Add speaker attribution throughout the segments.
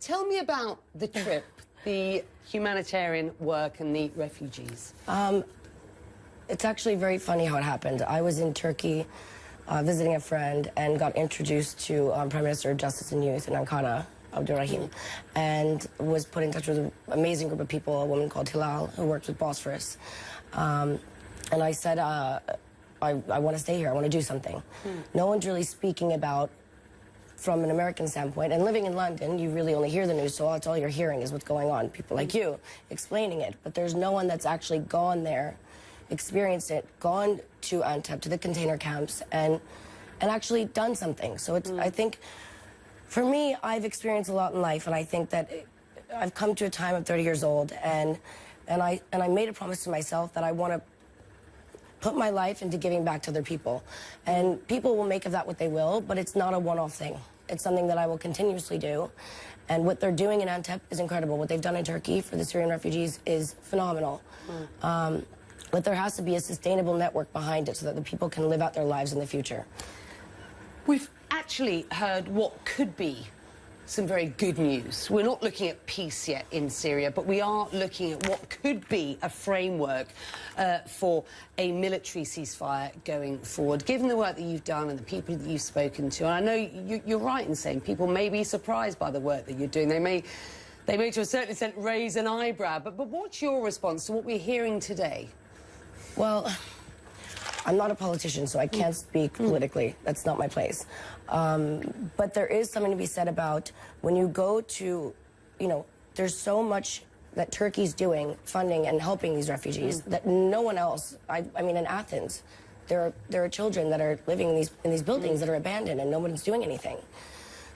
Speaker 1: Tell me about the trip, the humanitarian work and the refugees.
Speaker 2: It's actually very funny how it happened. I was in Turkey visiting a friend and got introduced to Prime Minister of Justice and Youth in Ankara, Abdurrahim, and was put in touch with an amazing group of people, a woman called Hilal, who worked with Bosphorus. And I said, I want to stay here, I want to do something. No one's really speaking about, from an American standpoint, and living in London, you really only hear the news, so that's all you're hearing is what's going on. People like you explaining it, but there's no one that's actually gone there, experienced it, gone to Antep, to the container camps, and actually done something. So it's, I think, for me, I've experienced a lot in life, and I think that I've come to a time of 30 years old, and I made a promise to myself that I want to put my life into giving back to other people. And people will make of that what they will, but it's not a one-off thing. It's something that I will continuously do. And what they're doing in Antep is incredible. What they've done in Turkey for the Syrian refugees is phenomenal. But there has to be a sustainable network behind it so that the people can live out their lives in the future.
Speaker 1: We've actually heard what could be some very good news. We're not looking at peace yet in Syria, but we are looking at what could be a framework for a military ceasefire going forward. Given the work that you've done and the people that you've spoken to, and I know you're right in saying people may be surprised by the work that you're doing. They may to a certain extent raise an eyebrow, but what's your response to what we're hearing today?
Speaker 2: Well, I'm not a politician, so I can't speak politically. That's not my place. But there is something to be said about when you go to, you know, there's so much that Turkey's doing, funding and helping these refugees, that no one else, I mean, in Athens, there are children that are living in these buildings that are abandoned and no one's doing anything.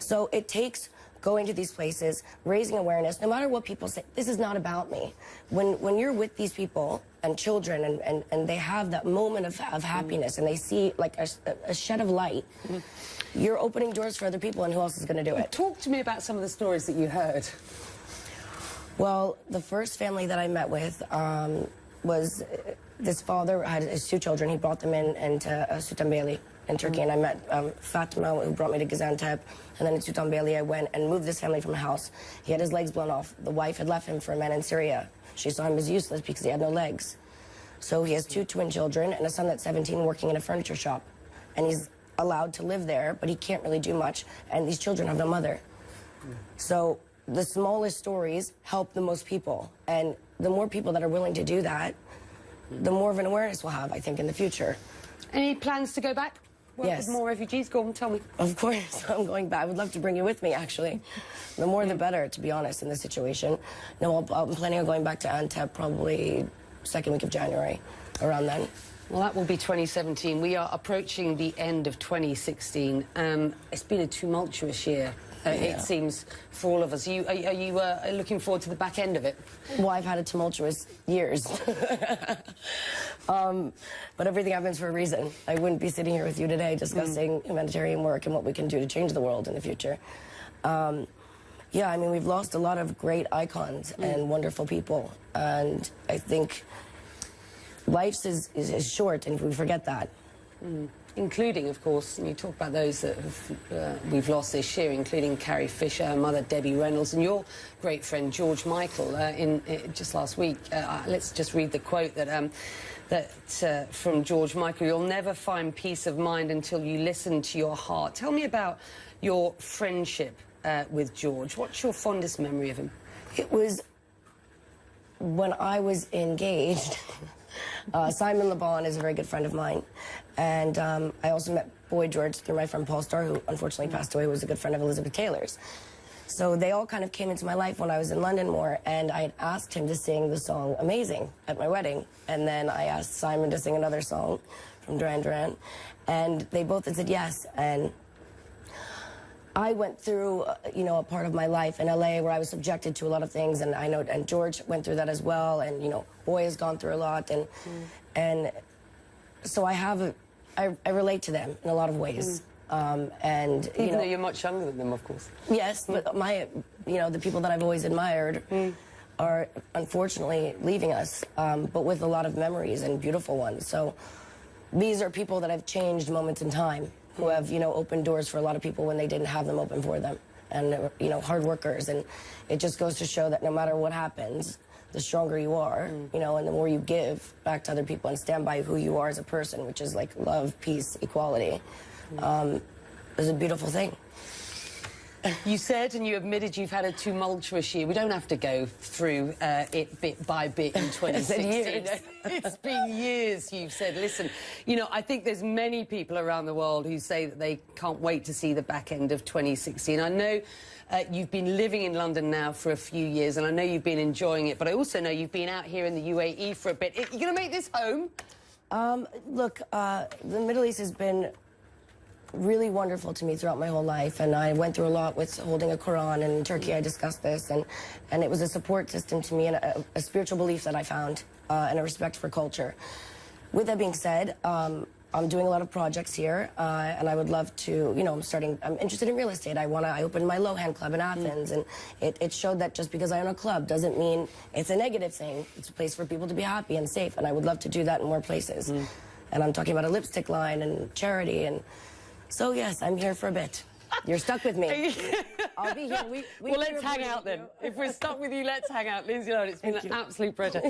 Speaker 2: So it takes going to these places, raising awareness, no matter what people say. This is not about me. When you're with these people and children and they have that moment of happiness and they see like a shed of light, you're opening doors for other people, and who else is going to do it?
Speaker 1: Talk to me about some of the stories that you heard.
Speaker 2: Well, the first family that I met with was this father had his two children. He brought them into Sultanbeyli in Turkey, and I met Fatima, who brought me to Gaziantep, and then in Sultanbeyli I went and moved this family from a house. He had his legs blown off. The wife had left him for a man in Syria. She saw him as useless because he had no legs. So he has two twin children and a son that's 17 working in a furniture shop, and he's allowed to live there, but he can't really do much, and these children have no mother. So the smallest stories help the most people, and the more people that are willing to do that, the more of an awareness we'll have, I think, in the future.
Speaker 1: Any plans to go back? Work
Speaker 2: Yes.
Speaker 1: with more refugees? Go on, tell me.
Speaker 2: Of course, I'm going back. I would love to bring you with me, actually. The more the better, to be honest, in this situation. No, I'm planning on going back to Antep probably second week of January, around then.
Speaker 1: Well, that will be 2017. We are approaching the end of 2016. It's been a tumultuous year, it seems, for all of us. Are you looking forward to the back end of it?
Speaker 2: Well, I've had a tumultuous years. But everything happens for a reason. I wouldn't be sitting here with you today discussing humanitarian work and what we can do to change the world in the future. Yeah, I mean, we've lost a lot of great icons and wonderful people. And I think life is short, and we forget that.
Speaker 1: Including, of course, and you talk about those that we've lost this year, including Carrie Fisher, her mother Debbie Reynolds, and your great friend George Michael. Just last week, let's just read the quote that from George Michael: "You'll never find peace of mind until you listen to your heart." Tell me about your friendship with George. What's your fondest memory of him?
Speaker 2: It was when I was engaged. Simon LeBon is a very good friend of mine, and I also met Boy George through my friend Paul Starr, who unfortunately passed away, who was a good friend of Elizabeth Taylor's. So they all kind of came into my life when I was in London more, and I had asked him to sing the song Amazing at my wedding, and then I asked Simon to sing another song from Duran Duran, and they both had said yes. And I went through, you know, a part of my life in LA where I was subjected to a lot of things, and I know, and George went through that as well, and, you know, Boy has gone through a lot, and so I relate to them in a lot of ways. And
Speaker 1: even though you're much younger than them, of course.
Speaker 2: Yes, but the people that I've always admired are unfortunately leaving us, but with a lot of memories and beautiful ones. So these are people that have changed moments in time, who have, opened doors for a lot of people when they didn't have them open for them. and you know, hard workers, and it just goes to show that no matter what happens, the stronger you are, you know, and the more you give back to other people and stand by who you are as a person, which is like love, peace, equality, is a beautiful thing.
Speaker 1: You said, and you admitted, you've had a tumultuous year. We don't have to go through it bit by bit in 2016. It's been years, you've said. Listen, you know, I think there's many people around the world who say that they can't wait to see the back end of 2016. I know you've been living in London now for a few years, and I know you've been enjoying it, but I also know you've been out here in the UAE for a bit. You're going to make this home?
Speaker 2: Look, the Middle East has been really wonderful to me throughout my whole life, and I went through a lot with holding a Quran, and in Turkey I discussed this, and it was a support system to me and a spiritual belief that I found, and a respect for culture. With that being said, I'm doing a lot of projects here, and I would love to, you know, I'm interested in real estate. I opened my Lohan club in Athens, and it showed that just because I own a club doesn't mean it's a negative thing. It's a place for people to be happy and safe, and I would love to do that in more places. And I'm talking about a lipstick line and charity, and so yes, I'm here for a bit. You're stuck with me. I'll be here.
Speaker 1: Well, let's hang out then. If we're stuck with you, let's hang out. Lindsay Lohan, it's been an absolute pleasure.